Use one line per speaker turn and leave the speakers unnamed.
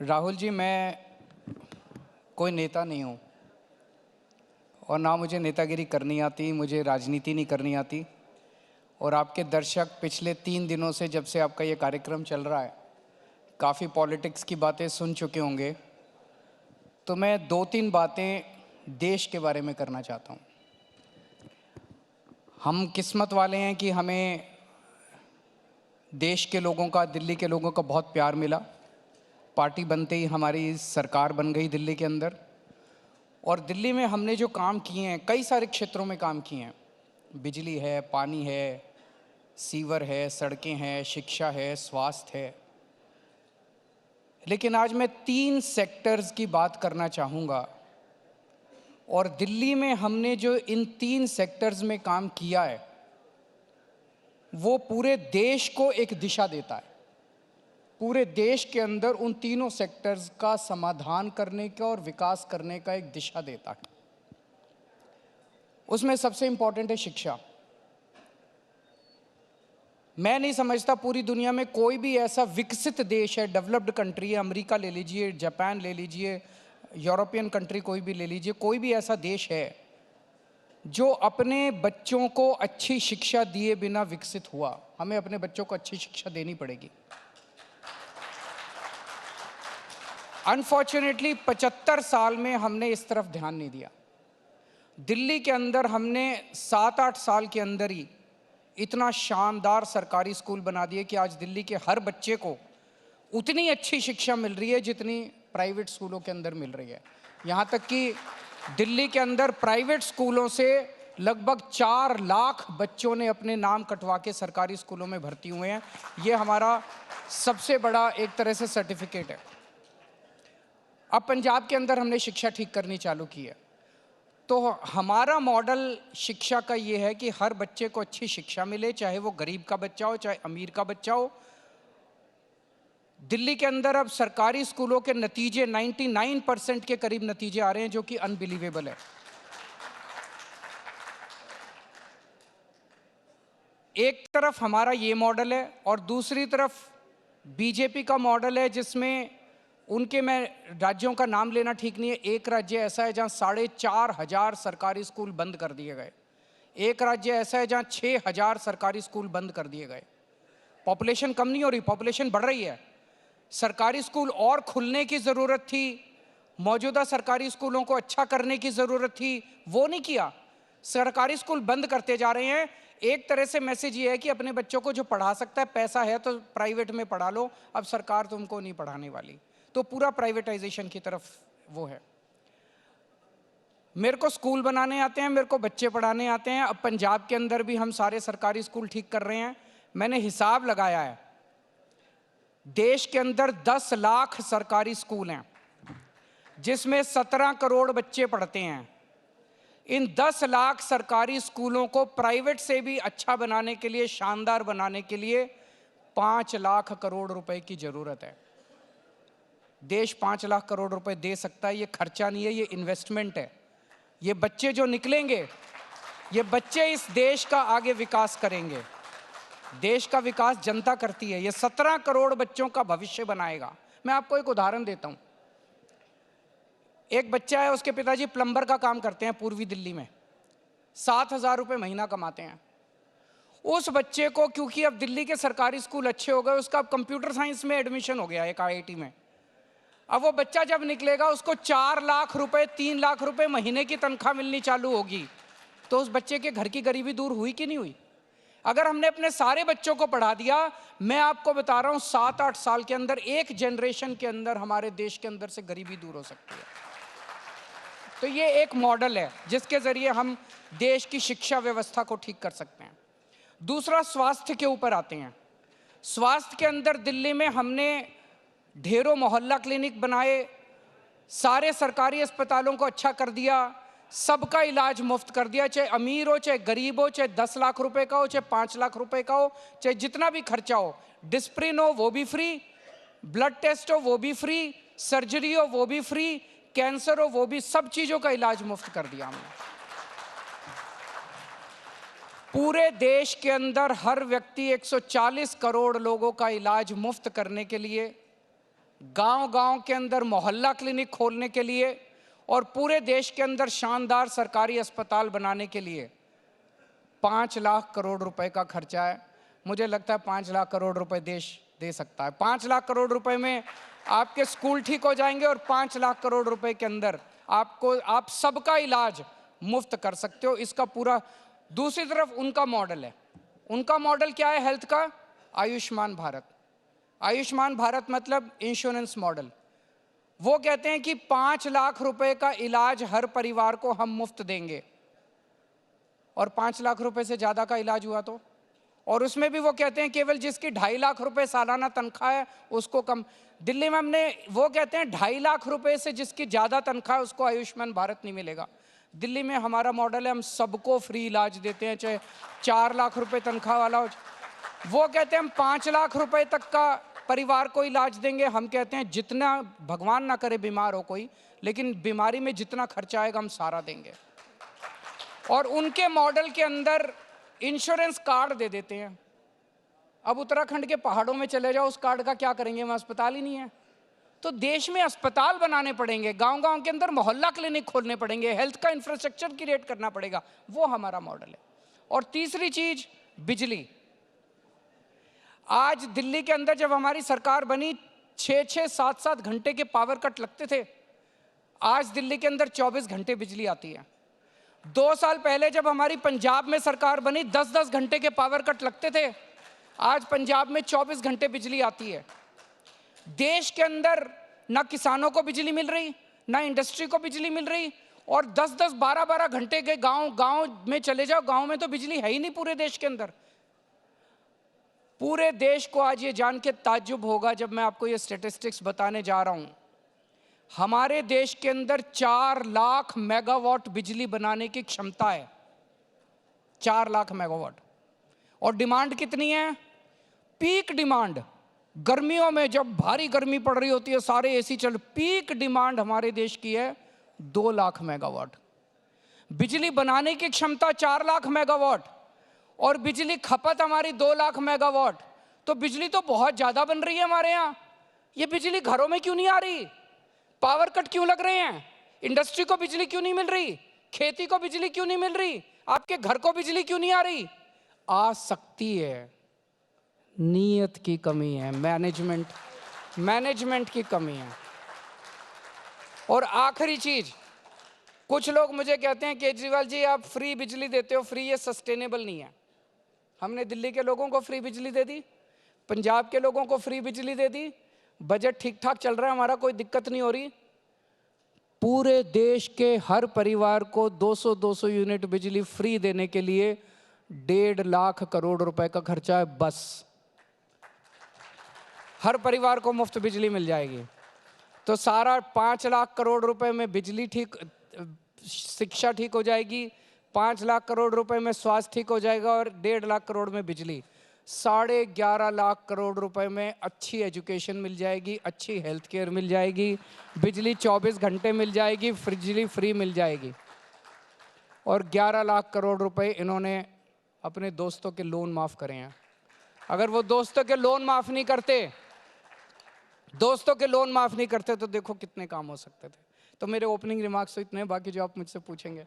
राहुल जी, मैं कोई नेता नहीं हूँ और ना मुझे नेतागिरी करनी आती, मुझे राजनीति नहीं करनी आती। और आपके दर्शक पिछले 3 दिनों से, जब से आपका ये कार्यक्रम चल रहा है, काफ़ी पॉलिटिक्स की बातें सुन चुके होंगे। तो मैं 2-3 बातें देश के बारे में करना चाहता हूँ। हम किस्मत वाले हैं कि हमें देश के लोगों का, दिल्ली के लोगों का बहुत प्यार मिला। पार्टी बनते ही हमारी सरकार बन गई दिल्ली के अंदर। और दिल्ली में हमने जो काम किए हैं, कई सारे क्षेत्रों में काम किए हैं। बिजली है, पानी है, सीवर है, सड़कें हैं, शिक्षा है, स्वास्थ्य है। लेकिन आज मैं 3 सेक्टर्स की बात करना चाहूँगा। और दिल्ली में हमने जो इन 3 सेक्टर्स में काम किया है, वो पूरे देश को एक दिशा देता है। पूरे देश के अंदर उन तीनों सेक्टर्स का समाधान करने का और विकास करने का एक दिशा देता है। उसमें सबसे इंपॉर्टेंट है शिक्षा। मैं नहीं समझता पूरी दुनिया में कोई भी ऐसा विकसित देश है, डेवलप्ड कंट्री है, अमेरिका ले लीजिए, जापान ले लीजिए, यूरोपियन कंट्री कोई भी ले लीजिए, कोई भी ऐसा देश है जो अपने बच्चों को अच्छी शिक्षा दिए बिना विकसित हुआ। हमें अपने बच्चों को अच्छी शिक्षा देनी पड़ेगी। अनफॉर्चुनेटली 75 साल में हमने इस तरफ ध्यान नहीं दिया। दिल्ली के अंदर हमने 7-8 साल के अंदर ही इतना शानदार सरकारी स्कूल बना दिए कि आज दिल्ली के हर बच्चे को उतनी अच्छी शिक्षा मिल रही है जितनी प्राइवेट स्कूलों के अंदर मिल रही है। यहाँ तक कि दिल्ली के अंदर प्राइवेट स्कूलों से लगभग 4 लाख बच्चों ने अपने नाम कटवा के सरकारी स्कूलों में भर्ती हुए हैं। ये हमारा सबसे बड़ा एक तरह से सर्टिफिकेट है। अब पंजाब के अंदर हमने शिक्षा ठीक करनी चालू की है। तो हमारा मॉडल शिक्षा का ये है कि हर बच्चे को अच्छी शिक्षा मिले, चाहे वो गरीब का बच्चा हो, चाहे अमीर का बच्चा हो। दिल्ली के अंदर अब सरकारी स्कूलों के नतीजे 99% के करीब नतीजे आ रहे हैं, जो कि अनबिलीवेबल है। एक तरफ हमारा ये मॉडल है और दूसरी तरफ बीजेपी का मॉडल है, जिसमें उनके, मैं राज्यों का नाम लेना ठीक नहीं है, एक राज्य ऐसा है जहां 4,500 सरकारी स्कूल बंद कर दिए गए। एक राज्य ऐसा है जहां 6,000 सरकारी स्कूल बंद कर दिए गए। पॉपुलेशन कम नहीं हो रही, पॉपुलेशन बढ़ रही है। सरकारी स्कूल और खुलने की ज़रूरत थी, मौजूदा सरकारी स्कूलों को अच्छा करने की ज़रूरत थी, वो नहीं किया। सरकारी स्कूल बंद करते जा रहे हैं। एक तरह से मैसेज ये है कि अपने बच्चों को जो पढ़ा सकता है, पैसा है तो प्राइवेट में पढ़ा लो, अब सरकार तुमको नहीं पढ़ाने वाली। तो पूरा प्राइवेटाइजेशन की तरफ वो है। मेरे को स्कूल बनाने आते हैं, मेरे को बच्चे पढ़ाने आते हैं। अब पंजाब के अंदर भी हम सारे सरकारी स्कूल ठीक कर रहे हैं। मैंने हिसाब लगाया है, देश के अंदर 10 लाख सरकारी स्कूल हैं जिसमें 17 करोड़ बच्चे पढ़ते हैं। इन 10 लाख सरकारी स्कूलों को प्राइवेट से भी अच्छा बनाने के लिए, शानदार बनाने के लिए 5 लाख करोड़ रुपए की जरूरत है। देश 5 लाख करोड़ रुपए दे सकता है। ये खर्चा नहीं है, ये इन्वेस्टमेंट है। ये बच्चे जो निकलेंगे, ये बच्चे इस देश का आगे विकास करेंगे। देश का विकास जनता करती है। ये 17 करोड़ बच्चों का भविष्य बनाएगा। मैं आपको एक उदाहरण देता हूं। एक बच्चा है, उसके पिताजी प्लम्बर का काम करते हैं पूर्वी दिल्ली में, 7,000 रुपये महीना कमाते हैं। उस बच्चे को, क्योंकि अब दिल्ली के सरकारी स्कूल अच्छे हो गए, उसका अब कंप्यूटर साइंस में एडमिशन हो गया एक IIT में। अब वो बच्चा जब निकलेगा, उसको 4 लाख रुपए, 3 लाख रुपए महीने की तनख्वाह मिलनी चालू होगी। तो उस बच्चे के घर की गरीबी दूर हुई कि नहीं हुई? अगर हमने अपने सारे बच्चों को पढ़ा दिया, मैं आपको बता रहा हूं 7-8 साल के अंदर, एक जनरेशन के अंदर हमारे देश के अंदर से गरीबी दूर हो सकती है। तो ये एक मॉडल है जिसके जरिए हम देश की शिक्षा व्यवस्था को ठीक कर सकते हैं। दूसरा, स्वास्थ्य के ऊपर आते हैं। स्वास्थ्य के अंदर दिल्ली में हमने ढेरों मोहल्ला क्लिनिक बनाए, सारे सरकारी अस्पतालों को अच्छा कर दिया, सबका इलाज मुफ्त कर दिया, चाहे अमीर हो, चाहे गरीब हो, चाहे 10 लाख रुपए का हो, चाहे 5 लाख रुपए का हो, चाहे जितना भी खर्चा हो। डिस्प्रिन हो वो भी फ्री, ब्लड टेस्ट हो वो भी फ्री, सर्जरी हो वो भी फ्री, कैंसर हो वो भी, सब चीजों का इलाज मुफ्त कर दिया हमने। पूरे देश के अंदर हर व्यक्ति, 140 करोड़ लोगों का इलाज मुफ्त करने के लिए गांव-गांव के अंदर मोहल्ला क्लिनिक खोलने के लिए और पूरे देश के अंदर शानदार सरकारी अस्पताल बनाने के लिए 5 लाख करोड़ रुपए का खर्चा है। मुझे लगता है 5 लाख करोड़ रुपए देश दे सकता है। 5 लाख करोड़ रुपए में आपके स्कूल ठीक हो जाएंगे और 5 लाख करोड़ रुपए के अंदर आप सबका इलाज मुफ्त कर सकते हो। इसका पूरा दूसरी तरफ उनका मॉडल है। उनका मॉडल क्या है हेल्थ का? आयुष्मान भारत। आयुष्मान भारत मतलब इंश्योरेंस मॉडल। वो कहते हैं कि 5 लाख रुपए का इलाज हर परिवार को हम मुफ्त देंगे, और 5 लाख रुपए से ज्यादा का इलाज हुआ तो, और उसमें भी वो कहते हैं केवल जिसकी 2.5 लाख रुपए सालाना तनख्वाह है उसको कम। दिल्ली में हमने, वो कहते हैं 2.5 लाख रुपए से जिसकी ज्यादा तनख्वाह है उसको आयुष्मान भारत नहीं मिलेगा। दिल्ली में हमारा मॉडल है, हम सबको फ्री इलाज देते हैं, चाहे 4 लाख रुपए तनख्वाह वाला हो। वो कहते हैं हम 5 लाख रुपए तक का परिवार को इलाज देंगे। हम कहते हैं जितना, भगवान ना करे बीमार हो कोई, लेकिन बीमारी में जितना खर्चा आएगा हम सारा देंगे। और उनके मॉडल के अंदर इंश्योरेंस कार्ड दे देते हैं। अब उत्तराखंड के पहाड़ों में चले जाओ, उस कार्ड का क्या करेंगे? वहाँ अस्पताल ही नहीं है। तो देश में अस्पताल बनाने पड़ेंगे, गांव-गांव के अंदर मोहल्ला क्लिनिक खोलने पड़ेंगे, हेल्थ का इंफ्रास्ट्रक्चर क्रिएट करना पड़ेगा। वो हमारा मॉडल है। और तीसरी चीज, बिजली। आज दिल्ली के अंदर जब हमारी सरकार बनी 6-6, 7-7 घंटे के पावर कट लगते थे। आज दिल्ली के अंदर 24 घंटे बिजली आती है। 2 साल पहले जब हमारी पंजाब में सरकार बनी 10-10 घंटे के पावर कट लगते थे। आज पंजाब में 24 घंटे बिजली आती है। देश के अंदर ना किसानों को बिजली मिल रही, ना इंडस्ट्री को बिजली मिल रही, और 10-10, 12-12 घंटे के गांव में चले जाओ, गांव में तो बिजली है ही नहीं पूरे देश के अंदर। पूरे देश को आज ये जान के ताज्जुब होगा जब मैं आपको ये स्टैटिस्टिक्स बताने जा रहा हूं। हमारे देश के अंदर 4 लाख मेगावाट बिजली बनाने की क्षमता है। 4 लाख मेगावाट। और डिमांड कितनी है? Peak demand. गर्मियों में जब भारी गर्मी पड़ रही होती है, सारे एसी चल, पीक डिमांड हमारे देश की है 2 लाख मेगावाट। बिजली बनाने की क्षमता 4 लाख मेगावाट और बिजली खपत हमारी 2 लाख मेगावाट। तो बिजली तो बहुत ज्यादा बन रही है हमारे यहाँ। ये बिजली घरों में क्यों नहीं आ रही? पावर कट क्यों लग रहे हैं? इंडस्ट्री को बिजली क्यों नहीं मिल रही? खेती को बिजली क्यों नहीं मिल रही? आपके घर को बिजली क्यों नहीं आ रही? आ सकती है, नीयत की कमी है, मैनेजमेंट की कमी है। और आखिरी चीज, कुछ लोग मुझे कहते हैं केजरीवाल जी आप फ्री बिजली देते हो, फ्री, ये सस्टेनेबल नहीं है। हमने दिल्ली के लोगों को फ्री बिजली दे दी, पंजाब के लोगों को फ्री बिजली दे दी, बजट ठीक ठाक चल रहा है हमारा, कोई दिक्कत नहीं हो रही। पूरे देश के हर परिवार को 200-200 यूनिट बिजली फ्री देने के लिए 1.5 लाख करोड़ रुपए का खर्चा है बस। हर परिवार को मुफ्त बिजली मिल जाएगी। तो सारा 5 लाख करोड़ रुपए में बिजली ठीक, शिक्षा ठीक हो जाएगी, 5 लाख करोड़ रुपए में स्वास्थ्य ठीक हो जाएगा, और 1.5 लाख करोड़ में बिजली। 11.5 लाख करोड़ रुपए में अच्छी एजुकेशन मिल जाएगी, अच्छी हेल्थ केयर मिल जाएगी, बिजली 24 घंटे मिल जाएगी, बिजली फ्री मिल जाएगी। और 11 लाख करोड़ रुपए इन्होंने अपने दोस्तों के लोन माफ करे हैं। अगर वो दोस्तों के लोन माफ नहीं करते तो देखो कितने काम हो सकते थे। तो मेरे ओपनिंग रिमार्क्स तो इतने, बाकी जो आप मुझसे पूछेंगे।